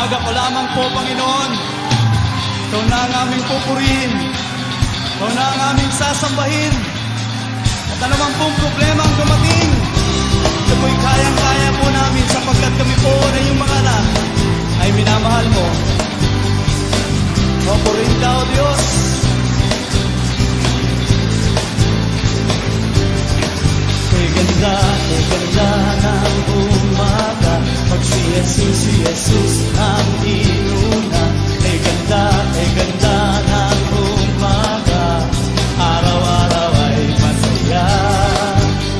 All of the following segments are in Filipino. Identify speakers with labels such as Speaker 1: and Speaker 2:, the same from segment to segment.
Speaker 1: umaga pa lamang po, Panginoon. Ikaw na ang aming pupurihin. Ikaw na ang aming sasambahin. At anumang pong problema ang dumating, ito po'y kayang-kaya po namin sapagkat kami po na iyong mga anak ay minamahal mo. Pupurihin ka, O Diyos. Ganda ng umaga, pag si Jesus ang inuna. Ganda ng umaga, araw-araw ay masaya.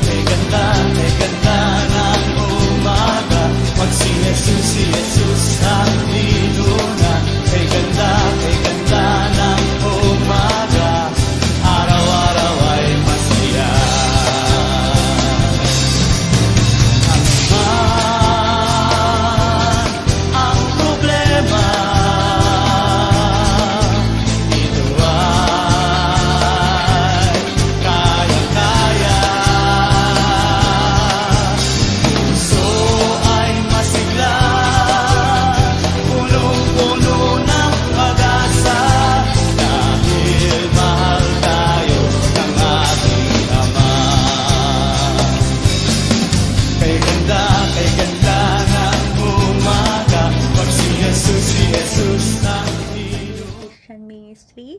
Speaker 1: Ganda ng umaga, pag si Jesus ang inuna. Ganda ng umaga, araw-araw ay masaya.
Speaker 2: Ministry.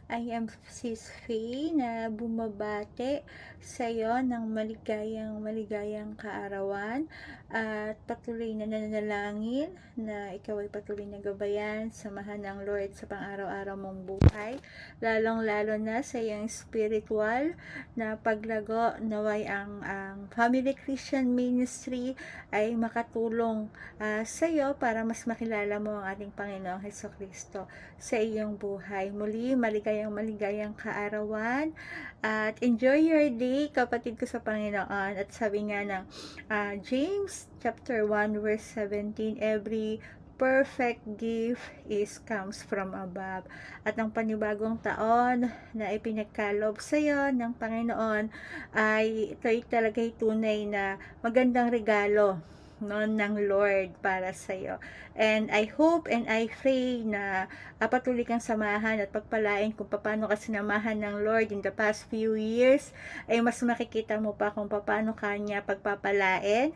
Speaker 2: I am Sis Faye na bumabate sa iyo ng maligayang kaarawan at patuloy na nananalangin na ikaw ay patuloy na gabayan, samahan ng Lord sa pang-araw-araw mong buhay, lalong-lalo na sa iyong spiritual na paglago. Naway ang Family Christian Ministry ay makatulong sa iyo para mas makilala mo ang ating Panginoong Hesukristo sa iyong buhay. Muli, maligayang kaarawan at enjoy your day, kapatid ko sa Panginoon. At sabi nga ng James chapter 1 verse 17, every perfect gift comes from above. At ang panibagong taon na ipinagkaloob sa iyo ng Panginoon ay ito'y talaga'y tunay na magandang regalo ng Lord para sa iyo. And I hope and I pray na patuloy kang samahan at pagpalain kung paano ka sinamahan ng Lord in the past few years, ay mas makikita mo pa kung paano kanya pagpapalain,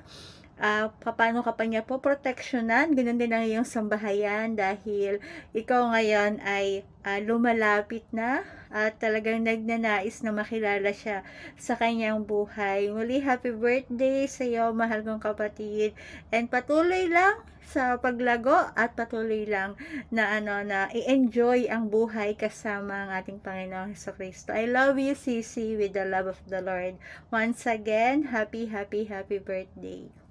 Speaker 2: paano ka pa niya po proteksyonan. Ganun din ang iyong sambahayan dahil ikaw ngayon ay lumalapit na at talagang nagnanais na makilala siya sa kanyang buhay. Muli, happy birthday sa iyo, mahal kong kapatid, and patuloy lang sa paglago at patuloy lang na i-enjoy ang buhay kasama ang ating Panginoong Hesukristo. I love you, Sisi, with the love of the Lord. Once again, happy birthday.